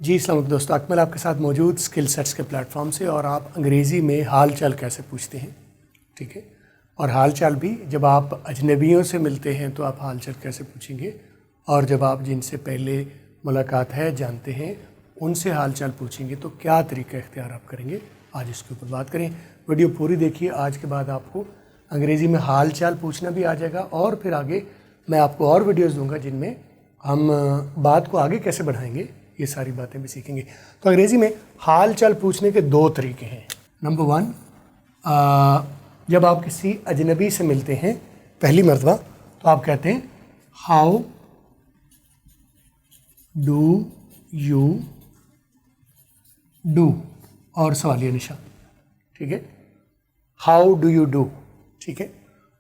जी अस्सलाम वालेकुम दोस्तों, अकमल आपके साथ मौजूद स्किल सेट्स के प्लेटफॉर्म से। और आप अंग्रेज़ी में हाल चाल कैसे पूछते हैं, ठीक है। और हाल चाल भी जब आप अजनबियों से मिलते हैं तो आप हाल चाल कैसे पूछेंगे, और जब आप जिनसे पहले मुलाकात है जानते हैं उनसे हाल चाल पूछेंगे तो क्या तरीका इख्तियार आप करेंगे, आज इसके ऊपर बात करें। वीडियो पूरी देखिए, आज के बाद आपको अंग्रेज़ी में हाल चाल पूछना भी आ जाएगा। और फिर आगे मैं आपको और वीडियोज़ दूँगा जिनमें हम बात को आगे कैसे बढ़ाएंगे, ये सारी बातें भी सीखेंगे। तो अंग्रेज़ी में हाल चाल पूछने के दो तरीके हैं। नंबर वन, जब आप किसी अजनबी से मिलते हैं पहली मरतबा तो आप कहते हैं हाउ डू यू डू, और सवालिया निशान, ठीक है। हाउ डू यू डू, ठीक है।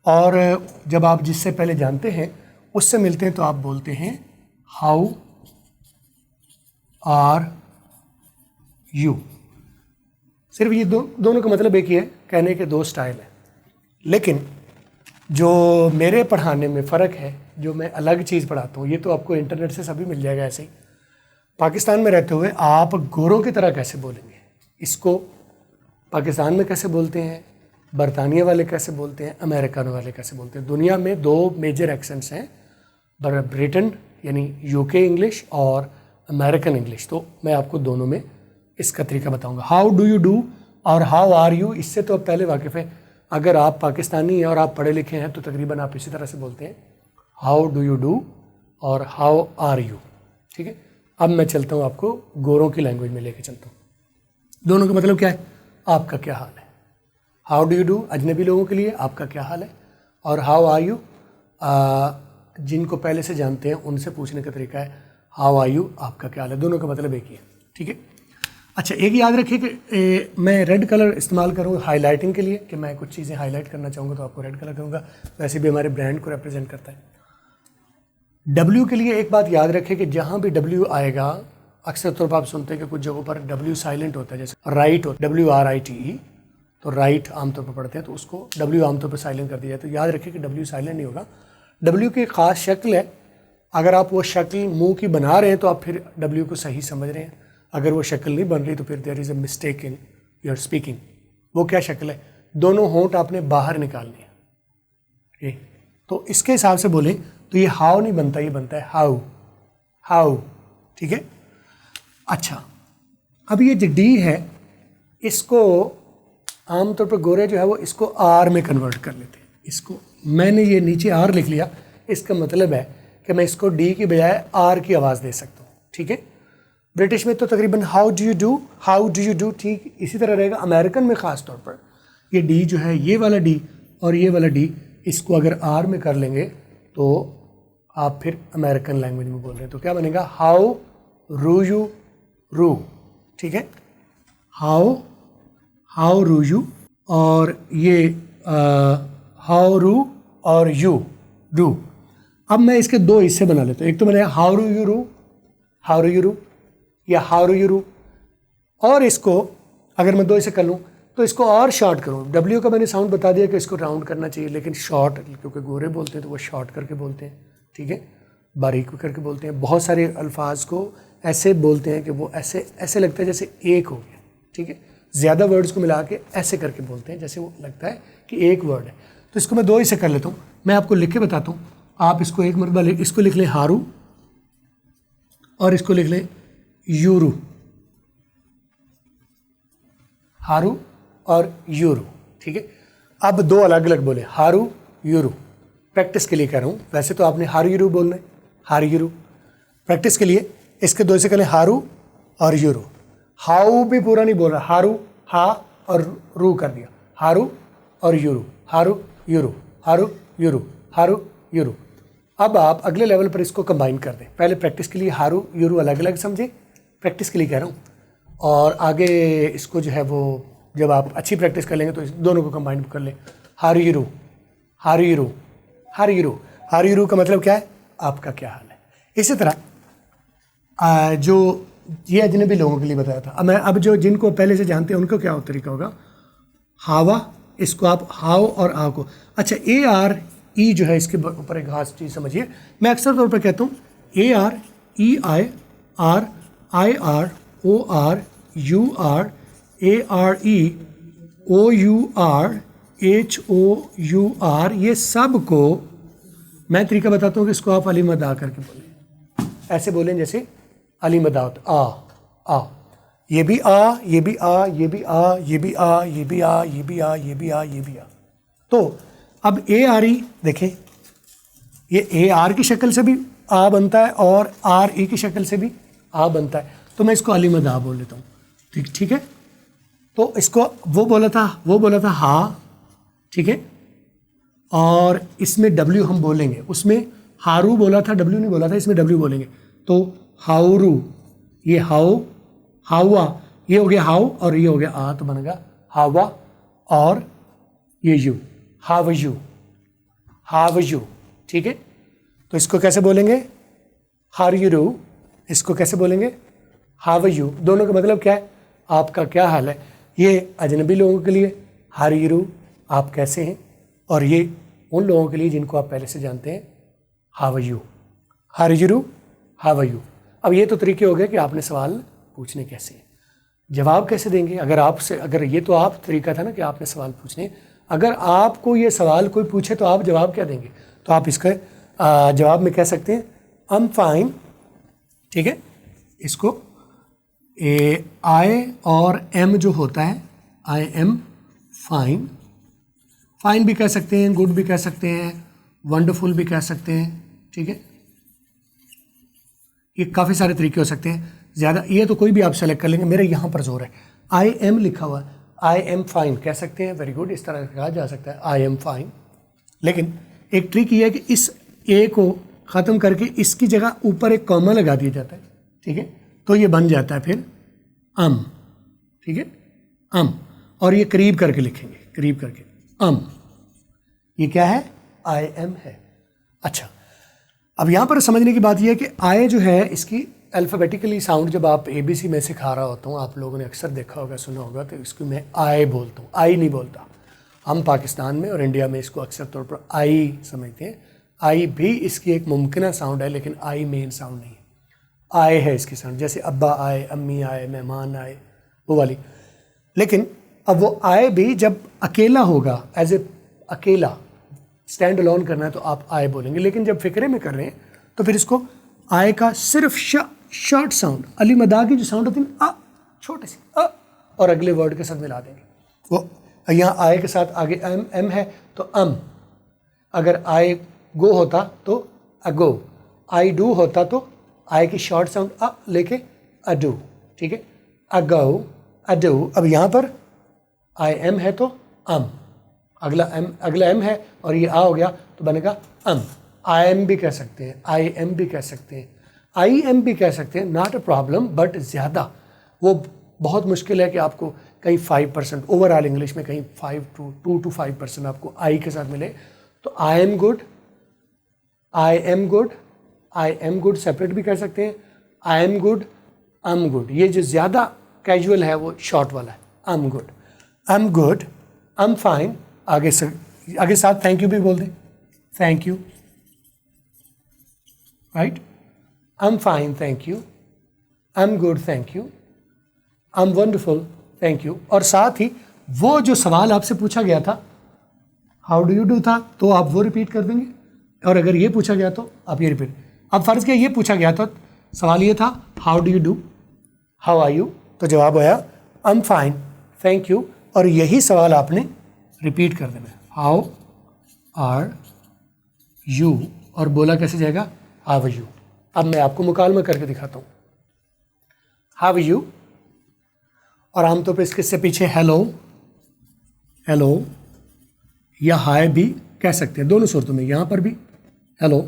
और जब आप जिससे पहले जानते हैं उससे मिलते हैं तो आप बोलते हैं हाउ आर यू। सिर्फ ये दोनों का मतलब एक ही है, कहने के दो स्टाइल हैं। लेकिन जो मेरे पढ़ाने में फ़र्क है, जो मैं अलग चीज़ पढ़ाता हूँ, ये तो आपको इंटरनेट से सभी मिल जाएगा ऐसे ही। पाकिस्तान में रहते हुए आप गोरों की तरह कैसे बोलेंगे, इसको पाकिस्तान में कैसे बोलते हैं, बरतानिया वाले कैसे बोलते हैं, अमेरिकन वाले कैसे बोलते हैं। दुनिया में दो मेजर एक्सेंट्स हैं, ब्रिटेन यानी यूके इंग्लिश और अमेरिकन इंग्लिश। तो मैं आपको दोनों में इसका तरीका बताऊंगा। हाउ डू यू डू और हाउ आर यू, इससे तो अब पहले वाकिफ़ है। अगर आप पाकिस्तानी हैं और आप पढ़े लिखे हैं तो तकरीबन आप इसी तरह से बोलते हैं हाउ डू यू डू और हाउ आर यू, ठीक है। अब मैं चलता हूँ, आपको गोरों की लैंग्वेज में लेके चलता हूँ। दोनों का मतलब क्या है, आपका क्या हाल है। हाउ डू यू डू अजनबी लोगों के लिए आपका क्या हाल है, और हाउ आर यू जिनको पहले से जानते हैं उनसे पूछने का तरीका है हाउ आर यू, आपका क्या हाल है। दोनों का मतलब एक ही है, ठीक है। अच्छा, एक याद रखिए कि मैं रेड कलर इस्तेमाल करूँगा हाईलाइटिंग के लिए, कि मैं कुछ चीज़ें हाईलाइट करना चाहूँगा तो आपको रेड कलर करूँगा। वैसे भी हमारे ब्रांड को रिप्रेजेंट करता है। डब्ल्यू के लिए एक बात याद रखें कि जहाँ भी डब्ल्यू आएगा, अक्सर तौर पर आप सुनते हैं कि कुछ जगहों पर डब्ल्यू साइलेंट होता है, जैसे राइट हो WRITE, तो राइट आमतौर पर पढ़ते हैं तो उसको डब्ल्यू आमतौर पर साइलेंट कर दिया जाए। तो याद रखें कि डब्ल्यू साइलेंट नहीं होगा। डब्ल्यू की ख़ास शक्ल है, अगर आप वो शक्ल मुंह की बना रहे हैं तो आप फिर डब्ल्यू को सही समझ रहे हैं। अगर वो शक्ल नहीं बन रही तो फिर there is a mistake in your speaking. वो क्या शक्ल है, दोनों होंठ आपने बाहर निकालने हैं, ठीक। तो इसके हिसाब से बोलें तो ये हाउ नहीं बनता, ये बनता है हाउ, हाउ, ठीक है। अच्छा, अब ये जो डी है इसको आमतौर पर गोरे जो है वो इसको आर में कन्वर्ट कर लेते हैं। इसको मैंने ये नीचे आर लिख लिया, इसका मतलब है कि मैं इसको डी की बजाय आर की आवाज़ दे सकता हूँ, ठीक है। ब्रिटिश में तो तकरीबन हाउ डू यू डू, ठीक इसी तरह रहेगा। अमेरिकन में ख़ास तौर पर ये डी जो है, ये वाला डी और ये वाला डी, इसको अगर आर में कर लेंगे तो आप फिर अमेरिकन लैंग्वेज में बोल रहे हैं तो क्या बनेगा, हाउ रू यू रू, ठीक है। हाउ रू यू, और ये हाउ रू और यू रू। अब मैं इसके दो हिस्से बना लेता हूँ। एक तो मैंने हाउ रू यू रू या हाउ रू यू रू, और इसको अगर मैं दो हिस्से कर लूँ तो इसको और शॉर्ट करूँ। डब्ल्यू का मैंने साउंड बता दिया कि इसको राउंड करना चाहिए, लेकिन शॉर्ट, क्योंकि गोरे बोलते हैं तो वो शॉर्ट करके बोलते हैं, ठीक है, बारीक करके बोलते हैं। बहुत सारे अल्फाज को ऐसे बोलते हैं कि वो ऐसे लगता है जैसे एक हो गया, ठीक है। ज़्यादा वर्ड्स को मिला के ऐसे करके बोलते हैं जैसे वो लगता है कि एक वर्ड है। तो इसको मैं दो हिस्से कर लेता हूँ। मैं आपको लिख के बताता हूँ, आप इसको एक मरतबा इसको लिख लें हारू, और इसको लिख लें यूरू, हारू और यूरू, ठीक है। अब दो अलग अलग बोले, हारू यूरू, प्रैक्टिस के लिए कह रहा हूँ। वैसे तो आपने हारू यूरू बोलना है, हारू यूरू। प्रैक्टिस के लिए इसके दो से करें हारू और यूरू। हाउ भी पूरा नहीं बोल रहा, हारू हा और रू कर दिया, हारू और यूरू, हारू यूरू, हारू यूरू, हारू यूरू। अब आप अगले लेवल पर इसको कंबाइन कर दें। पहले प्रैक्टिस के लिए हारू यूरू अलग अलग समझे, प्रैक्टिस के लिए कह रहा हूँ। और आगे इसको जो है वो जब आप अच्छी प्रैक्टिस कर लेंगे तो इस दोनों को कंबाइन कर लें। हारू यूरू, हारू यूरू, हारू यूरू। हारू यूरू का मतलब क्या है, आपका क्या हाल है। इसी तरह जो ये अजनबी लोगों के लिए बताया था। अब जो जिनको पहले से जानते हैं उनको क्या तरीका होगा, हावा, इसको आप हाव और आ को, अच्छा ARE जो है इसके ऊपर एक खास चीज़ समझिए। मैं अक्सर तौर पर कहता हूँ AREI IRORURAREHOUR, ये सब को मैं तरीका बताता हूँ कि इसको आप अली मदा करके बोलें। ऐसे बोलें जैसे अली मदा होता, आ, ये भी आ, ये भी आ, ये भी आ, ये भी आ, ये भी आ, ये भी आ, ये भी आ, ये भी आ। तो अब ए आर ई देखें, ये ए आर की शक्ल से भी आ बनता है और आर ई की शक्ल से भी आ बनता है, तो मैं इसको अली मदा बोल लेता हूँ। ठीक है, तो इसको वो बोला था हा, ठीक है, और इसमें डब्ल्यू हम बोलेंगे, उसमें हारू बोला था, डब्ल्यू नहीं बोला था, इसमें डब्ल्यू बोलेंगे। तो हाउरू, ये हाउ, हावा, ये हो गया हाउ और ये हो गया आ, तो बनेगा हावा, और ये you, how you, how you. ठीक है, तो इसको कैसे बोलेंगे, हार यू रू, इसको कैसे बोलेंगे, हाव यू। दोनों का मतलब क्या है, आपका क्या हाल है। ये अजनबी लोगों के लिए हार यू रू, आप कैसे हैं, और ये उन लोगों के लिए जिनको आप पहले से जानते हैं, हाव यू, हार यू रू, हाव यू। अब ये तो तरीके हो गए कि आपने सवाल पूछने कैसे हैं, जवाब कैसे देंगे। अगर ये तो आप तरीका था ना कि आपने सवाल पूछने, अगर आपको ये सवाल कोई पूछे तो आप जवाब क्या देंगे, तो आप इसका जवाब में कह सकते हैं आई एम फाइन। ठीक है, इसको आई और एम जो होता है, आई एम फाइन, फाइन भी कह सकते हैं, गुड भी कह सकते हैं, वंडरफुल भी कह सकते हैं। ठीक है, ये काफ़ी सारे तरीके हो सकते हैं। ज़्यादा ये तो कोई भी आप सेलेक्ट कर लेंगे, मेरे यहाँ पर जोर है, आई एम लिखा हुआ है, आई एम फाइन कह सकते हैं, वेरी गुड, इस तरह कहा जा सकता है आई एम फाइन। लेकिन एक ट्रिक ये है कि इस ए को ख़त्म करके इसकी जगह ऊपर एक कॉमा लगा दिया जाता है। ठीक है, तो ये बन जाता है फिर अम। ठीक है, अम, और ये करीब करके लिखेंगे, करीब करके अम, ये क्या है, आई एम है। अच्छा, अब यहाँ पर समझने की बात यह है कि आई जो है इसकी अल्फ़ाबेटिकली साउंड जब आप ABC में सिखा रहा होता हूँ, आप लोगों ने अक्सर देखा होगा, सुना होगा, तो इसको मैं आई बोलता हूँ, आई नहीं बोलता। हम पाकिस्तान में और इंडिया में इसको अक्सर तौर पर आई समझते हैं। आई भी इसकी एक मुमकिन साउंड है, लेकिन आई मेन साउंड नहीं है। आए है इसकी साउंड, जैसे अब्बा आए, अम्मी आए, मेहमान आए, वो वाली। लेकिन अब वो आए भी जब अकेला होगा, एज ए अकेला स्टैंड अलोन करना है, तो आप आए बोलेंगे। लेकिन जब फिक्रे में कर रहे हैं तो फिर इसको आए का सिर्फ शॉर्ट साउंड, अली मदा की जो साउंड होती है ना, छोटे से और अगले वर्ड के साथ मिला देंगे। वो यहाँ आए के साथ आगे एम है तो अम, अगर आए गो होता तो अगो, आई डू होता तो आए की शॉर्ट साउंड लेके अडू। ठीक है, अगो, अडू। अब यहाँ पर आई एम है तो अम, अगला एम है और ये आ हो गया तो बनेगा अम। आई एम भी कह सकते हैं, आई एम भी कह सकते हैं, आई एम भी कह सकते हैं, नॉट अ प्रॉब्लम। बट ज़्यादा वो बहुत मुश्किल है कि आपको कहीं 5% ओवरऑल इंग्लिश में कहीं 2 to 5% आपको आई के साथ मिले। तो आई am good, I am good, I am good separate भी कर सकते हैं, आई एम गुड, एम गुड। ये जो ज़्यादा कैजुअल है वो शॉर्ट वाला है, am good, am good, am fine. आगे साथ थैंक यू भी बोल दें, thank you, right, I am fine thank you, I am good thank you, I am wonderful thank you. और साथ ही वो जो सवाल आपसे पूछा गया था, हाउ डू यू डू था, तो आप वो रिपीट कर देंगे। और अगर ये पूछा गया तो आप ये रिपीट। अब फ़र्ज़ किया ये पूछा गया तो सवाल ये था how do you do, how are you, तो जवाब आया I am fine thank you. और यही सवाल आपने रिपीट कर देना, हाउ आर यू, और बोला कैसे जाएगा, हाउ आर यू। अब मैं आपको मुकालमा करके दिखाता हूँ, हाउ आर यू, और आमतौर पर इसके पीछे हेलो, हेलो या हाय भी कह सकते हैं, दोनों सूरतों में, यहाँ पर भी हेलो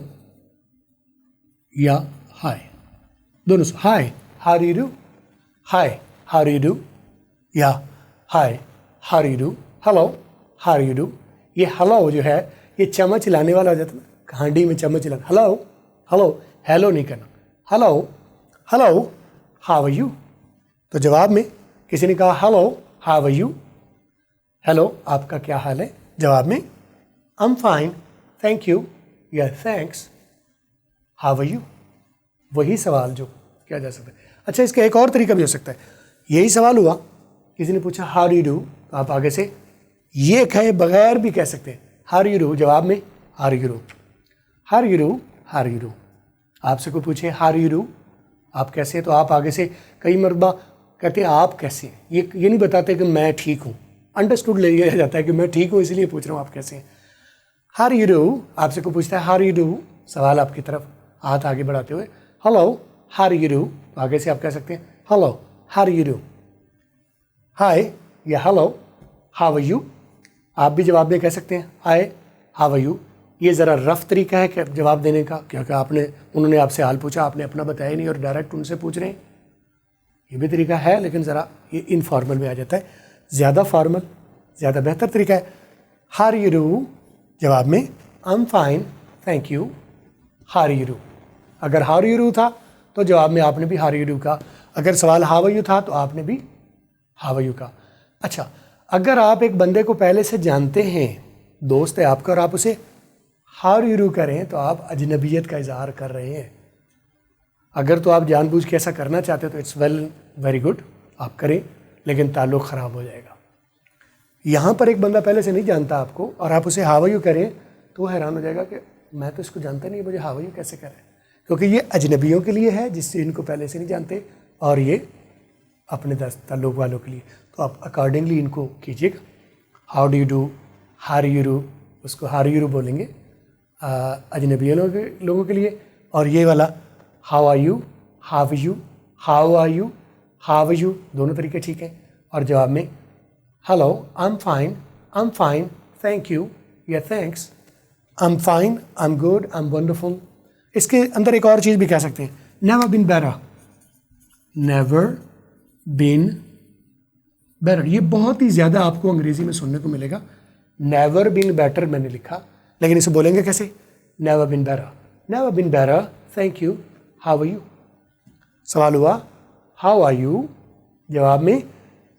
या हाय, दोनों। Hi how are you, hi how are you do, या hi how are you do, hello how are you do. ये हेलो जो है ये चम्मच हिलाने वाला हो जाता है ना, हांडी में चम्मच हिलाना, हेलो हेलो, हेलो नहीं करना, hello hello how are you. तो जवाब में किसी ने कहा hello how are you, hello आपका क्या हाल है, जवाब में I am fine thank you या थैंक्स, हाउ आर यू। वही सवाल जो किया जा सकता है। अच्छा, इसका एक और तरीका भी हो सकता है। यही सवाल हुआ, किसी ने पूछा हाउ डू यू डू, तो आप आगे से ये कहे बगैर भी कह सकते हैं हाउ डू यू डू, जवाब में how do you do, how do you do, how do you do. आपसे कोई पूछे हाउ डू यू डू, आप कैसे हैं, तो आप आगे से कई मरतबा कहते हैं आप कैसे हैं। ये नहीं बताते कि मैं ठीक हूँ, अंडरस्टूड ले लिया जाता है कि मैं ठीक हूँ इसलिए पूछ रहा हूँ आप कैसे हैं। हाउ डू यू डू, आपसे कोई पूछता है हाउ डू यू डू, सवाल आपकी तरफ हाथ आगे बढ़ाते हुए hello how do you do, तो आगे से आप कह सकते हैं hello how do you do, hi या हेलो हाउ आर यू। आप भी जवाब में कह सकते हैं हाय हाउ आर यू। ये ज़रा रफ तरीका है कि जवाब देने का, क्योंकि उन्होंने आपसे हाल पूछा, आपने अपना बताया नहीं और डायरेक्ट उनसे पूछ रहे हैं। ये भी तरीका है, लेकिन ज़रा ये इनफॉर्मल में आ जाता है। ज़्यादा फॉर्मल, ज़्यादा बेहतर तरीका है हाउ आर यू डू, जवाब में I am fine thank you, how are you do. अगर हाउ आर यू डू था तो जवाब में आपने भी हाउ आर यू डू कहा, अगर सवाल हाउ आर यू था तो आपने भी हाउ आर यू कहा। अच्छा, अगर आप एक बंदे को पहले से जानते हैं, दोस्त है आपका, और आप उसे हाउ आर यू डू करें तो आप अजनबियत का इजहार कर रहे हैं। अगर तो आप जानबूझ के ऐसा करना चाहते हो तो इट्स वेरी गुड, आप करें, लेकिन ताल्लुक़ ख़राब हो जाएगा। यहाँ पर एक बंदा पहले से नहीं जानता आपको और आप उसे हाउ आर यू करें तो वो हैरान हो जाएगा कि मैं तो इसको जानता नहीं, मुझे हाउ आर यू कैसे करें, क्योंकि ये अजनबियों के लिए है जिससे इनको पहले से नहीं जानते, और ये अपने ताल्लुक़ वालों के लिए। तो आप अकॉर्डिंगली इनको कीजिएगा। How do you do, how are you do, उसको हाउ आर यू डू बोलेंगे अजनबी लोगों के लिए, और ये वाला how are you, how you, how are you, how you, दोनों तरीके ठीक हैं। और जवाब में hello I am fine thank you या thanks, I am fine, I am good, I am wonderful. इसके अंदर एक और चीज़ भी कह सकते हैं, never been better, never been better. ये बहुत ही ज़्यादा आपको अंग्रेज़ी में सुनने को मिलेगा। नेवर बीन बेटर मैंने लिखा, लेकिन इसे बोलेंगे कैसे, never been better, never been better thank you, how are you. सवाल हुआ हाउ आर यू, जवाब में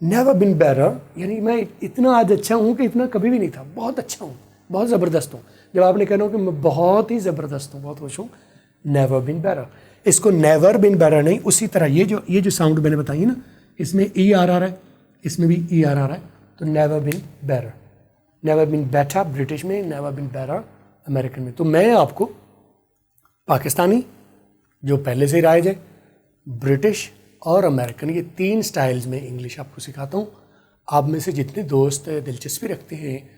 नेवर बीन बेटर, यानी मैं इतना आज अच्छा हूँ कि इतना कभी भी नहीं था, बहुत अच्छा हूँ, बहुत ज़बरदस्त हूँ। जब आपने कहना हो कि मैं बहुत ही ज़बरदस्त हूँ, बहुत खुश हूँ, नेवर बीन बेटर। इसको नेवर बीन बेटर नहीं, उसी तरह ये जो साउंड मैंने बताई ना, इसमें ई आर आ रहा है, इसमें भी ई आर आ रहा है, तो never been better, never been better British में, नेवर बीन बेटर अमेरिकन में। तो मैं आपको पाकिस्तानी जो पहले से ही राइज है, ब्रिटिश और अमेरिकन, ये 3 स्टाइल्स में इंग्लिश आपको सिखाता हूँ। आप में से जितने दोस्त दिलचस्पी रखते हैं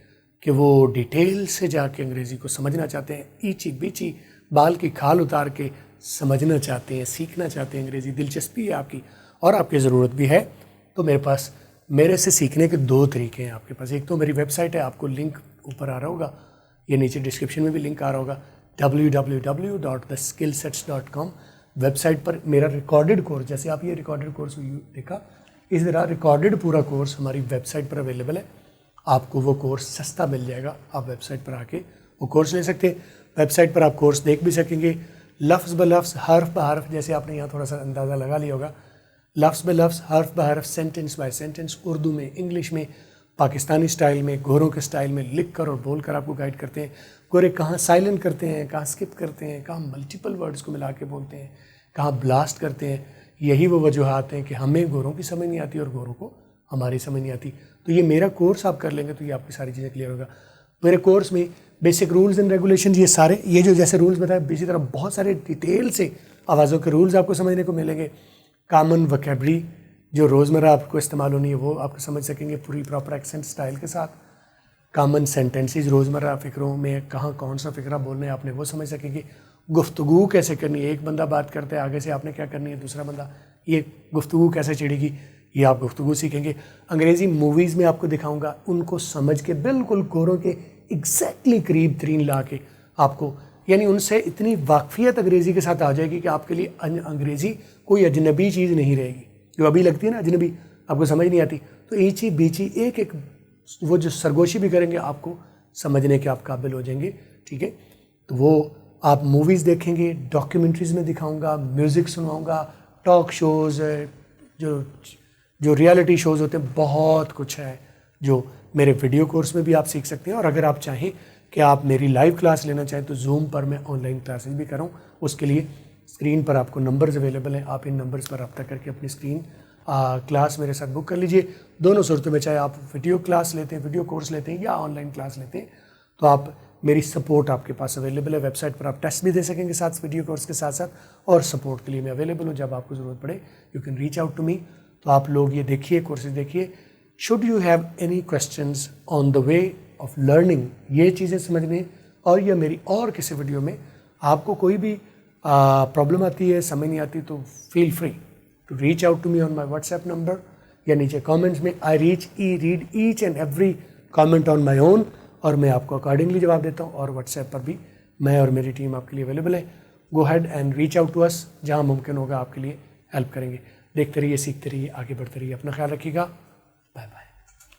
कि वो डिटेल से जाके अंग्रेज़ी को समझना चाहते हैं, ईची बीची बाल की खाल उतार के समझना चाहते हैं, सीखना चाहते हैं अंग्रेज़ी, दिलचस्पी है आपकी और आपकी ज़रूरत भी है, तो मेरे पास मेरे से सीखने के 2 तरीके हैं आपके पास। एक तो मेरी वेबसाइट है, आपको लिंक ऊपर आ रहा होगा, ये नीचे डिस्क्रिप्शन में भी लिंक आ रहा होगा, www.theskillsets.com। वेबसाइट पर मेरा रिकॉर्डेड कोर्स, जैसे आप ये रिकॉर्डेड कोर्स देखा, इस तरह रिकॉर्डेड पूरा कोर्स हमारी वेबसाइट पर अवेलेबल है। आपको वो कोर्स सस्ता मिल जाएगा, आप वेबसाइट पर आके वो कोर्स ले सकते हैं। वेबसाइट पर आप कोर्स देख भी सकेंगे, लफ्ज़ ब लफ्ज़, हर्फ ब हर्फ, जैसे आपने यहाँ थोड़ा सा अंदाज़ा लगा लिया होगा, लफ्ज़ ब लफ्ज़, हर्फ ब हर्फ, सेंटेंस बाय सेंटेंस, उर्दू में, इंग्लिश में, पाकिस्तानी स्टाइल में, गोरों के स्टाइल में लिख कर और बोल कर आपको गाइड करते हैं। गोरे कहाँ साइलेंट करते हैं, कहाँ स्किप करते हैं, कहाँ मल्टीपल वर्ड्स को मिला के बोलते हैं, कहाँ ब्लास्ट करते हैं। यही वो वजूहात हैं कि हमें गोरों की समझ नहीं आती और गोरों को हमारी समझ नहीं आती। तो ये मेरा कोर्स आप कर लेंगे तो ये आपकी सारी चीज़ें क्लियर होगा। मेरे कोर्स में बेसिक रूल्स एंड रेगुलेशन, ये सारे, ये जो जैसे रूल्स बताए, इसी तरह बहुत सारे डिटेल से आवाज़ों के रूल्स आपको समझने को मिलेंगे। कॉमन वोकैबुलरी जो रोज़मर्रा आपको इस्तेमाल होनी है वो आपको समझ सकेंगे पूरी प्रॉपर एक्सेंट स्टाइल के साथ। कॉमन सेंटेंसेस रोज़मर्रा फ़िक्रों में कहाँ कौन सा फ़िक्रा बोलना है आपने वो समझ सकेंगे। गुफ्तगू कैसे करनी है, एक बंदा बात करता है, आगे से आपने क्या करनी है, दूसरा बंदा ये गुफ्तगू कैसे चिड़ेगी, ये आप गुफ्तगू सीखेंगे। अंग्रेज़ी मूवीज़ में आपको दिखाऊंगा, उनको समझ के बिल्कुल गोरों के एग्जैक्टली करीब तरीन ला के आपको, यानी उनसे इतनी वाकफियत अंग्रेज़ी के साथ आ जाएगी कि आपके लिए अंग्रेज़ी कोई अजनबी चीज़ नहीं रहेगी। जो अभी लगती है ना अजनबी, आपको समझ नहीं आती, तो ईची बीची एक एक वो जो सरगोशी भी करेंगे आपको समझने के आप काबिल हो जाएंगे। ठीक है, तो वो आप मूवीज़ देखेंगे, डॉक्यूमेंट्रीज़ में दिखाऊंगा, म्यूज़िक सुनाऊंगा, टॉक शोज़, जो रियलिटी शोज़ होते हैं, बहुत कुछ है जो मेरे वीडियो कोर्स में भी आप सीख सकते हैं। और अगर आप चाहें कि आप मेरी लाइव क्लास लेना चाहें तो जूम पर मैं ऑनलाइन क्लासेस भी कर रहा हूँ। उसके लिए स्क्रीन पर आपको नंबर्स अवेलेबल हैं, आप इन नंबर्स पर रब्ता करके अपनी स्क्रीन क्लास मेरे साथ बुक कर लीजिए। दोनों सूरतों में, चाहे आप वीडियो क्लास लेते हैं, वीडियो कोर्स लेते हैं या ऑनलाइन क्लास लेते हैं, तो आप मेरी सपोर्ट आपके पास अवेलेबल है। वेबसाइट पर आप टेस्ट भी दे सकेंगे साथ वीडियो कोर्स के साथ साथ, और सपोर्ट के लिए मैं अवेलेबल हूँ। जब आपको ज़रूरत पड़े you can reach out to me. तो आप लोग ये देखिए, कोर्सेज देखिए। Should you have any questions on the way of learning, ये चीज़ें समझने, और या मेरी और किसी वीडियो में आपको कोई भी प्रॉब्लम आती है, समझ नहीं आती, तो feel free to reach out to me on my WhatsApp number या नीचे कमेंट्स में। I read each and every comment on my own, और मैं आपको अकॉर्डिंगली जवाब देता हूँ। और व्हाट्सएप पर भी मैं और मेरी टीम आपके लिए अवेलेबल है। Go ahead and reach out to us, जहाँ मुमकिन होगा आपके लिए हेल्प करेंगे। देखते रहिए, सीखते रहिए, आगे बढ़ते रहिए। अपना ख्याल रखिएगा। Bye bye.